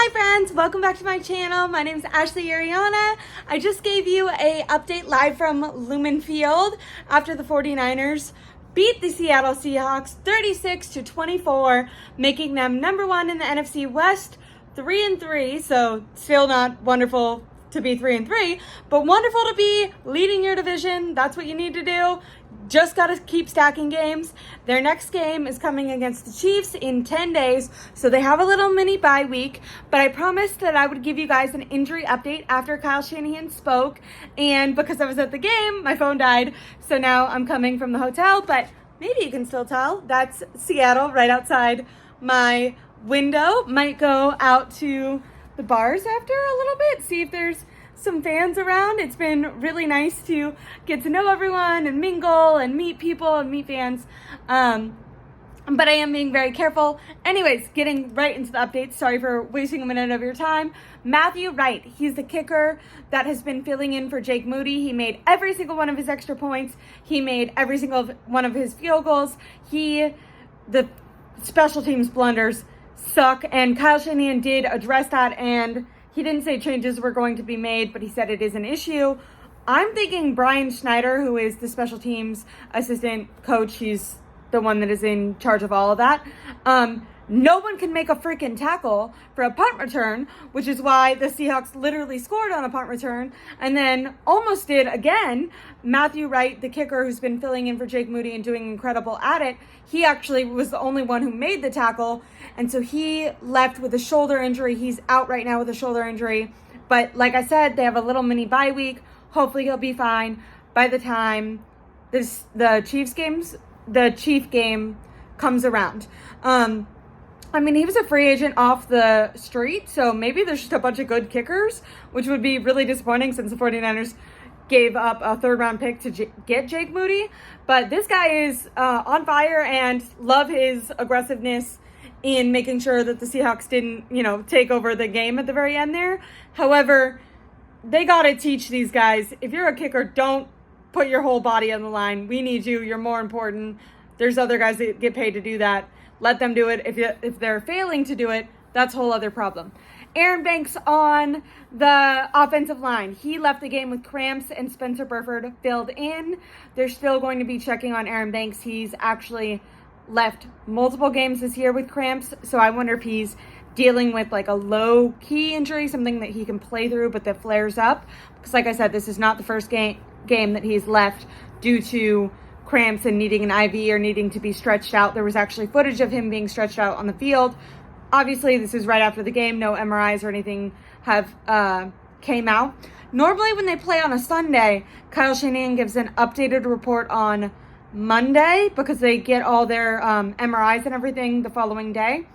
Hi friends, welcome back to my channel. My name is Aireonna. I just gave you a update live from Lumen Field after the 49ers beat the Seattle Seahawks 36-24, making them number one in the NFC West, 3-3. So still not wonderful to be 3-3, but wonderful to be leading your division. That's what you need to do. Just got to keep stacking games. Their next game is coming against the Chiefs in 10 days, so they have a little mini bye week, but I promised that I would give you guys an injury update after Kyle Shanahan spoke, and because I was at the game, my phone died, so now I'm coming from the hotel, but maybe you can still tell that's Seattle right outside my window. Might go out to the bars after a little bit, see if there's some fans around. It's been really nice to get to know everyone and mingle and meet people and meet fans. But I am being very careful. Anyways, getting right into the updates. Sorry for wasting a minute of your time. Matthew Wright, he's the kicker that has been filling in for Jake Moody. He made every single one of his extra points. He made every single one of his field goals. The special teams blunders suck, and Kyle Shanahan did address that, and he didn't say changes were going to be made, but he said it is an issue. I'm thinking Brian Schneider, who is the special teams assistant coach, he's the one that is in charge of all of that. No one can make a freaking tackle for a punt return, which is why the Seahawks literally scored on a punt return and then almost did again. Matthew Wright, the kicker who's been filling in for Jake Moody and doing incredible at it, he actually was the only one who made the tackle. And so he left with a shoulder injury. He's out right now with a shoulder injury. But like I said, they have a little mini bye week. Hopefully he'll be fine by the time the Chief game comes around. I mean, he was a free agent off the street, so maybe there's just a bunch of good kickers, which would be really disappointing since the 49ers gave up a third-round pick to get Jake Moody. But this guy is on fire, and love his aggressiveness in making sure that the Seahawks didn't, take over the game at the very end there. However, they got to teach these guys, if you're a kicker, don't put your whole body on the line. We need you. You're more important. There's other guys that get paid to do that. Let them do it. If they're failing to do it, that's a whole other problem. Aaron Banks on the offensive line. He left the game with cramps, and Spencer Burford filled in. They're still going to be checking on Aaron Banks. He's actually left multiple games this year with cramps, so I wonder if he's dealing with like a low-key injury, something that he can play through but that flares up. Because like I said, this is not the first game that he's left due to cramps and needing an IV or needing to be stretched out. There was actually footage of him being stretched out on the field. Obviously, this is right after the game. No MRIs or anything have came out. Normally, when they play on a Sunday, Kyle Shanahan gives an updated report on Monday because they get all their MRIs and everything the following day.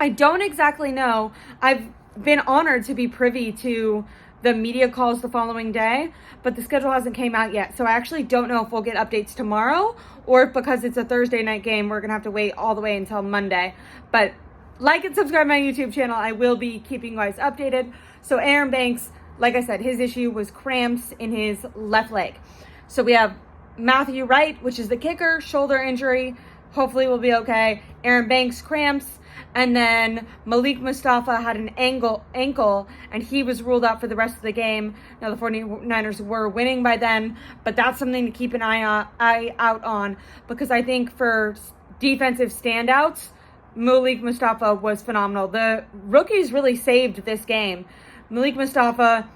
I don't exactly know. I've been honored to be privy to the media calls the following day, but the schedule hasn't came out yet. So I actually don't know if we'll get updates tomorrow or if because it's a Thursday night game, we're going to have to wait all the way until Monday. But like and subscribe to my YouTube channel. I will be keeping you guys updated. So Aaron Banks, like I said, his issue was cramps in his left leg. So we have Matthew Wright, which is the kicker, shoulder injury. Hopefully we'll be okay. Aaron Banks, cramps. And then Malik Mustafa had an ankle, and he was ruled out for the rest of the game. Now, the 49ers were winning by then, but that's something to keep an eye out on, because I think for defensive standouts, Malik Mustafa was phenomenal. The rookies really saved this game. Malik Mustafa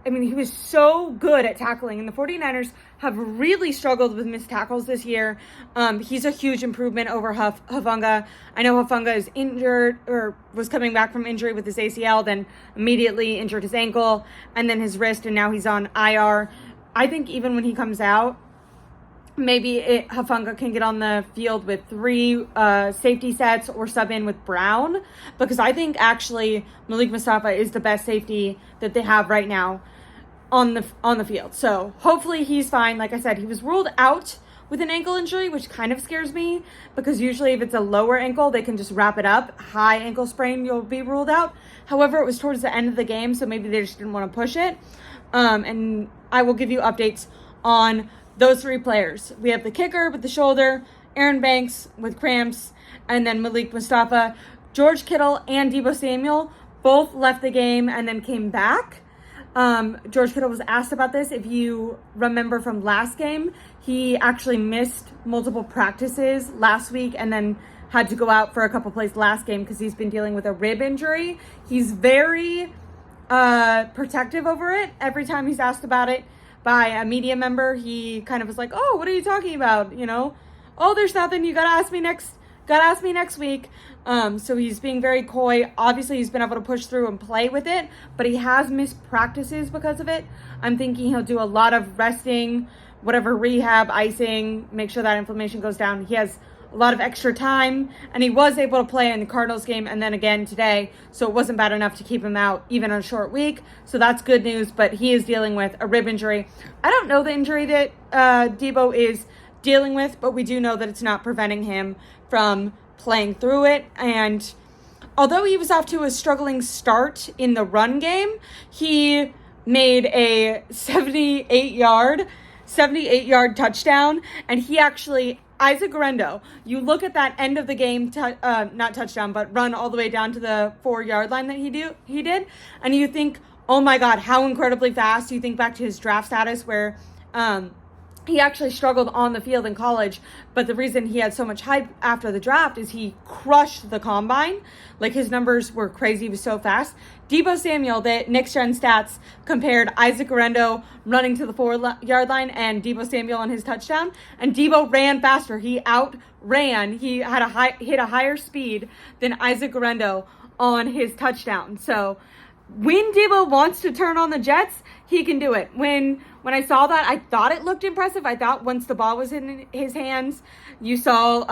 he was so good at tackling, and the 49ers have really struggled with missed tackles this year. He's a huge improvement over Hufanga. I know Hufanga is injured or was coming back from injury with his ACL, then immediately injured his ankle and then his wrist, and now he's on IR. I think even when he comes out, maybe Hufanga can get on the field with 3 safety sets or sub in with Brown, because I think actually Malik Mustafa is the best safety that they have right now on the field. So hopefully he's fine. Like I said, he was ruled out with an ankle injury, which kind of scares me, because usually if it's a lower ankle, they can just wrap it up. High ankle sprain, you'll be ruled out. However, it was towards the end of the game, so maybe they just didn't want to push it. And I will give you updates on those 3 players. We have the kicker with the shoulder, Aaron Banks with cramps, and then Malik Mustafa. George Kittle and Deebo Samuel both left the game and then came back. George Kittle was asked about this. If you remember from last game, he actually missed multiple practices last week and then had to go out for a couple plays last game because he's been dealing with a rib injury. He's very protective over it. Every time he's asked about it by a media member, he kind of was like, "Oh, what are you talking about? You know, oh, there's nothing. You gotta ask me next week." So he's being very coy. Obviously, he's been able to push through and play with it, but he has missed practices because of it. I'm thinking he'll do a lot of resting, whatever rehab, icing, make sure that inflammation goes down. He has a lot of extra time, and he was able to play in the Cardinals game and then again today, so it wasn't bad enough to keep him out even on a short week. So that's good news, but he is dealing with a rib injury. I don't know the injury that Debo is dealing with, but we do know that it's not preventing him from playing through it. And although he was off to a struggling start in the run game, he made a 78-yard touchdown, and he actually, Isaac Guerendo, you look at that end of the game, not touchdown, but run all the way down to the 4-yard line that he did, and you think, oh my God, how incredibly fast. You think back to his draft status where he actually struggled on the field in college, but the reason he had so much hype after the draft is he crushed the combine. Like, his numbers were crazy. He was so fast. Debo Samuel, the Next Gen Stats compared Isaac Guerendo running to the 4-yard line and Debo Samuel on his touchdown, and Debo ran faster. He outran. He had hit a higher speed than Isaac Guerendo on his touchdown. So when Debo wants to turn on the Jets, he can do it. When I saw that, I thought it looked impressive. I thought once the ball was in his hands, you saw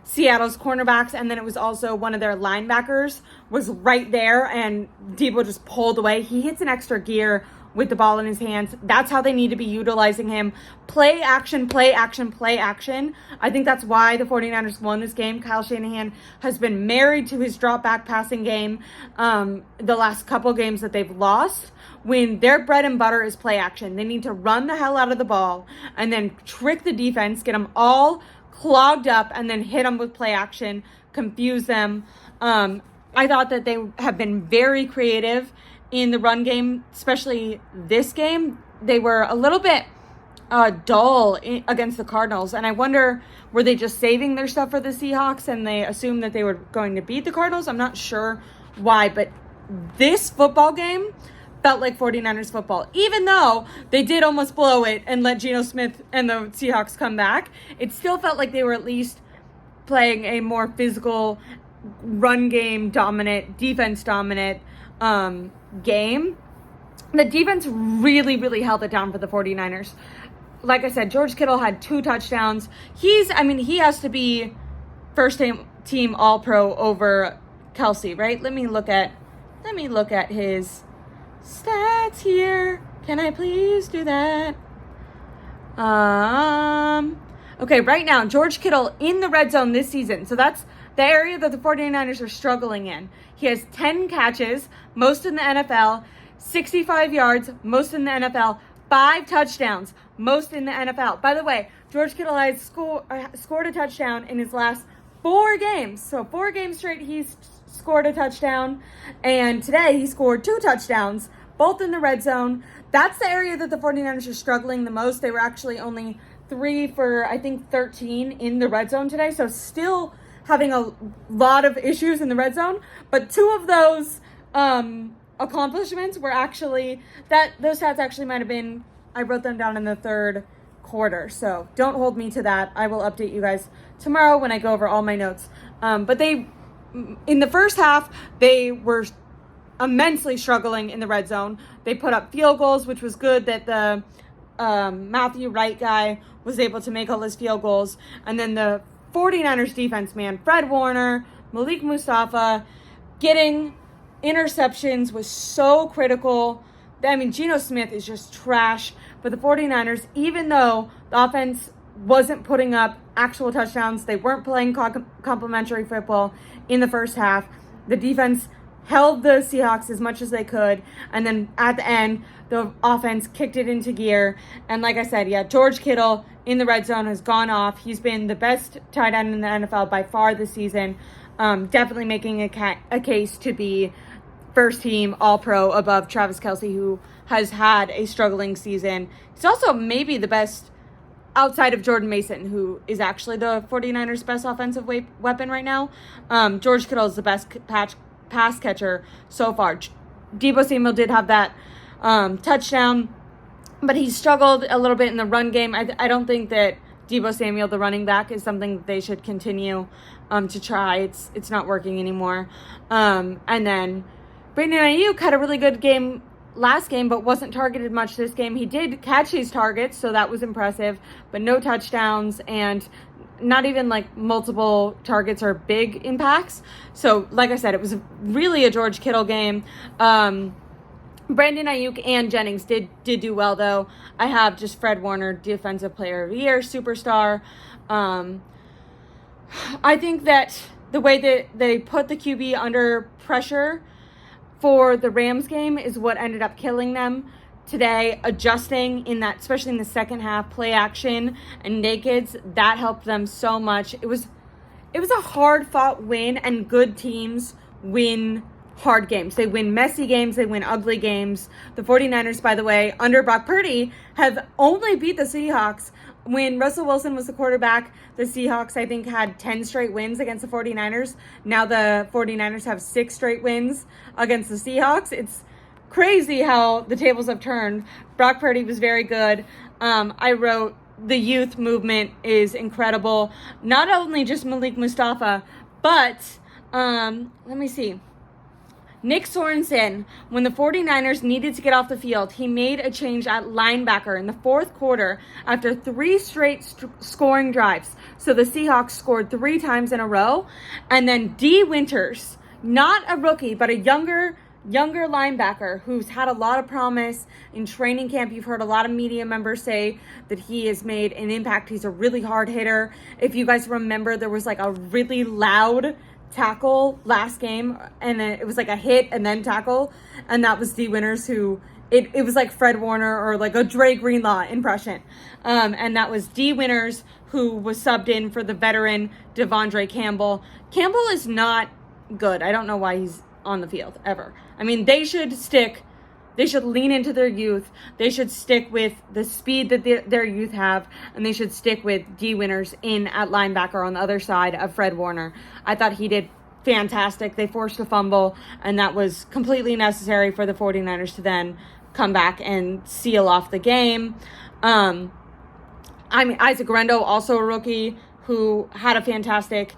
Seattle's cornerbacks, and then it was also one of their linebackers was right there, and Debo just pulled away. He hits an extra gear with the ball in his hands. That's how they need to be utilizing him. Play action, play action, play action. I think that's why the 49ers won this game. Kyle Shanahan has been married to his drop back passing game the last couple games that they've lost. When their bread and butter is play action, they need to run the hell out of the ball and then trick the defense, get them all clogged up, and then hit them with play action, confuse them. I thought that they have been very creative in the run game, especially this game. They were a little bit dull against the Cardinals, and I wonder, were they just saving their stuff for the Seahawks and they assumed that they were going to beat the Cardinals? I'm not sure why, but this football game felt like 49ers football. Even though they did almost blow it and let Geno Smith and the Seahawks come back, it still felt like they were at least playing a more physical, run game dominant, defense dominant game. The defense really, really held it down for the 49ers. Like I said, George Kittle had 2 touchdowns. He has to be first team All-Pro over Kelsey, right? Let me look at his stats here. Can I please do that? Okay, right now, George Kittle in the red zone this season. So that's the area that the 49ers are struggling in. He has 10 catches, most in the NFL, 65 yards, most in the NFL, 5 touchdowns, most in the NFL. By the way, George Kittle has scored a touchdown in his last 4 games. So 4 games straight, he's scored a touchdown. And today, he scored 2 touchdowns, both in the red zone. That's the area that the 49ers are struggling the most. They were actually only 3 for, I think, 13 in the red zone today. So still having a lot of issues in the red zone. But 2 of those accomplishments were actually, those stats actually might have been, I wrote them down in the 3rd quarter. So don't hold me to that. I will update you guys tomorrow when I go over all my notes. But in the first half, they were immensely struggling in the red zone. They put up field goals, which was good that the Matthew Wright guy was able to make all his field goals. And then the 49ers defense, man, Fred Warner, Malik Mustafa, getting interceptions was so critical. I mean, Geno Smith is just trash. But the 49ers, even though the offense wasn't putting up actual touchdowns, they weren't playing complimentary football in the first half, the defense held the Seahawks as much as they could, and then at the end, the offense kicked it into gear. And like I said, yeah, George Kittle in the red zone has gone off. He's been the best tight end in the NFL by far this season. Definitely making a case to be first team All-Pro above Travis Kelce, who has had a struggling season. He's also maybe the best outside of Jordan Mason, who is actually the 49ers' best offensive weapon right now. George Kittle is the best pass catcher so far. Deebo Samuel did have that touchdown, but he struggled a little bit in the run game. I don't think that Deebo Samuel, the running back, is something that they should continue to try. It's not working anymore. And then Brandon Ayuk had a really good game last game, but wasn't targeted much this game. He did catch his targets, so that was impressive, but no touchdowns and not even like multiple targets or big impacts. So like I said, it was really a George Kittle game. Brandon Ayuk and Jennings did do well, though. I have just Fred Warner, Defensive Player of the Year, superstar. I think that the way that they put the QB under pressure for the Rams game is what ended up killing them today. Adjusting in that, especially in the second half, play action and nakeds, that helped them so much. It was a hard fought win, and good teams win hard games. They win messy games, they win ugly games. The 49ers, by the way, under Brock Purdy, have only beat the Seahawks. When Russell Wilson was the quarterback, the Seahawks, I think, had 10 straight wins against the 49ers. Now the 49ers have 6 straight wins against the Seahawks. It's crazy how the tables have turned. Brock Purdy was very good. I wrote, the youth movement is incredible. Not only just Malik Mustafa, but, let me see. Nick Sorensen, when the 49ers needed to get off the field, he made a change at linebacker in the fourth quarter after 3 straight scoring drives. So the Seahawks scored 3 times in a row. And then D. Winters, not a rookie, but a younger linebacker who's had a lot of promise in training camp. You've heard a lot of media members say that he has made an impact. He's a really hard hitter. If you guys remember, there was like a really loud tackle last game, and then it was like a hit and then tackle, and that was D. Winters, who it was like Fred Warner or like a Dre Greenlaw impression, and that was D. Winters, who was subbed in for the veteran Devondre Campbell. Campbell is not good. I don't know why he's on the field ever. I mean, they should lean into their youth. They should stick with the speed that their youth have, and they should stick with D. Winters in at linebacker on the other side of Fred Warner. I thought he did fantastic. They forced a fumble, and that was completely necessary for the 49ers to then come back and seal off the game. Isaac Rendo, also a rookie, who had a fantastic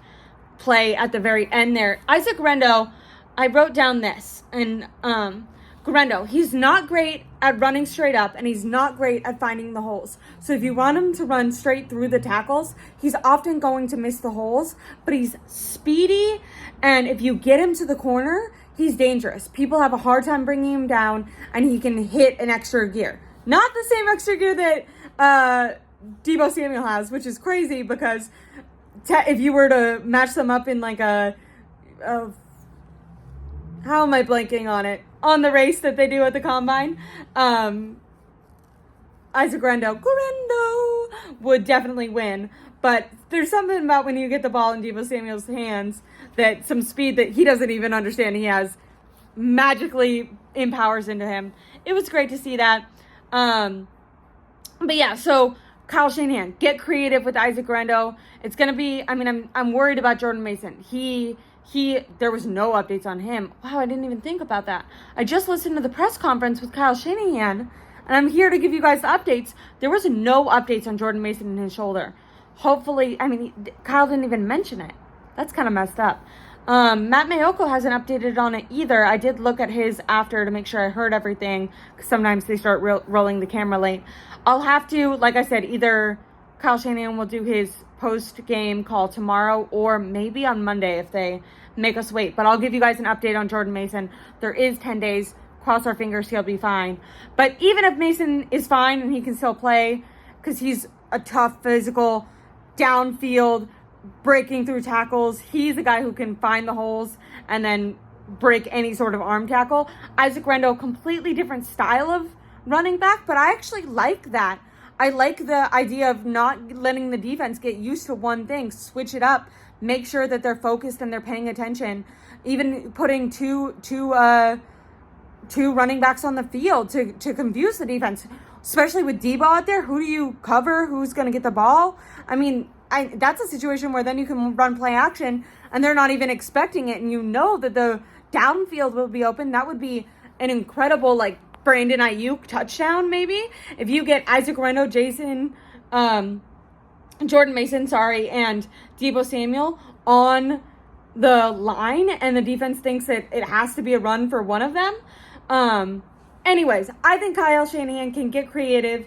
play at the very end there. Isaac Rendo, I wrote down this, and Guerrero, he's not great at running straight up, and he's not great at finding the holes. So if you want him to run straight through the tackles, he's often going to miss the holes, but he's speedy, and if you get him to the corner, he's dangerous. People have a hard time bringing him down, and he can hit an extra gear. Not the same extra gear that Deebo Samuel has, which is crazy, because if you were to match them up in like how am I blanking on it? On the race that they do at the combine, Isaac Rendo would definitely win. But there's something about when you get the ball in Deebo Samuel's hands, that some speed that he doesn't even understand he has magically empowers into him. It was great to see that. But yeah, so Kyle Shanahan, get creative with Isaac Rendo. It's going to be, I'm worried about Jordan Mason. There was no updates on him. Wow, I didn't even think about that. I just listened to the press conference with Kyle Shanahan, and I'm here to give you guys the updates. There was no updates on Jordan Mason and his shoulder. Hopefully, Kyle didn't even mention it. That's kind of messed up. Matt Mayoko hasn't updated on it either. I did look at his after to make sure I heard everything, because sometimes they start rolling the camera late. I'll have to, like I said, either Kyle Shanahan will do his post-game call tomorrow, or maybe on Monday if they make us wait. But I'll give you guys an update on Jordan Mason. There is 10 days. Cross our fingers he'll be fine. But even if Mason is fine and he can still play, because he's a tough, physical, downfield, breaking through tackles, he's a guy who can find the holes and then break any sort of arm tackle. Isaac Rendo, completely different style of running back, but I actually like that. I like the idea of not letting the defense get used to one thing. Switch it up. Make sure that they're focused and they're paying attention. Even putting two running backs on the field to confuse the defense, especially with Debo out there. Who do you cover? Who's going to get the ball? I mean, that's a situation where then you can run play action and they're not even expecting it. And you know that the downfield will be open. That would be an incredible, like, Brandon Ayuk touchdown, maybe. If you get Isaac Reno, Jordan Mason, and Debo Samuel on the line and the defense thinks that it has to be a run for one of them. Anyways, I think Kyle Shanahan can get creative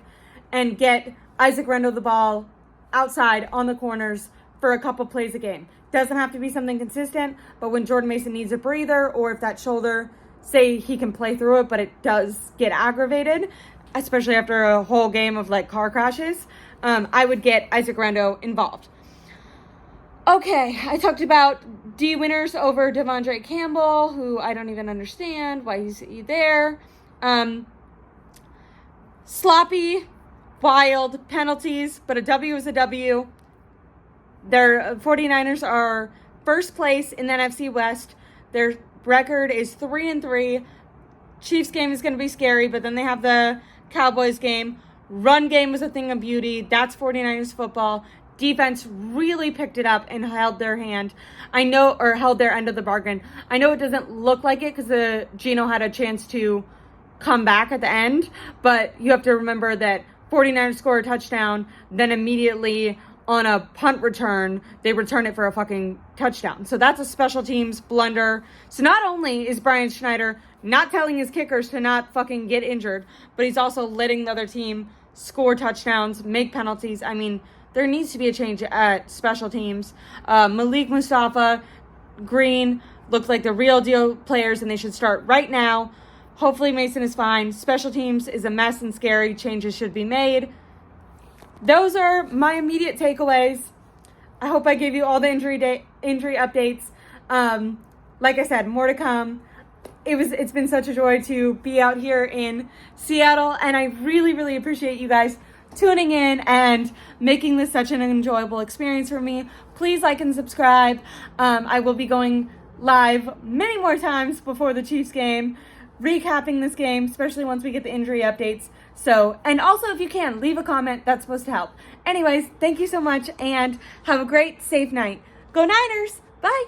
and get Isaac Reno the ball outside on the corners for a couple plays a game. Doesn't have to be something consistent, but when Jordan Mason needs a breather or if that shoulder, say he can play through it, but it does get aggravated, especially after a whole game of like car crashes, I would get Isaac Reno involved. Okay, I talked about D Winners over Devondre Campbell, who I don't even understand why he's there. Sloppy, wild penalties, but a W is a W. Their 49ers are first place in the NFC West. Their record is 3-3. Chiefs game is going to be scary, but then they have the Cowboys game. Run game was a thing of beauty. That's 49ers football. Defense really picked it up and held their hand. Held their end of the bargain. I know it doesn't look like it because Geno had a chance to come back at the end, but you have to remember that 49ers score a touchdown, then immediately on a punt return, they return it for a fucking touchdown. So that's a special teams blunder. So not only is Brian Schneider not telling his kickers to not fucking get injured, but he's also letting the other team score touchdowns, make penalties. I mean, there needs to be a change at special teams. Malik Mustafa, Green look like the real deal players, and they should start right now. Hopefully Mason is fine. Special teams is a mess and scary. Changes should be made. Those are my immediate takeaways. I hope I gave you all the injury updates. Like I said, more to come. It's been such a joy to be out here in Seattle, and I really, really appreciate you guys tuning in and making this such an enjoyable experience for me. Please like and subscribe. I will be going live many more times before the Chiefs game, recapping this game, especially once we get the injury updates. So, and also if you can, leave a comment. That's supposed to help. Anyways, thank you so much and have a great, safe night. Go Niners! Bye!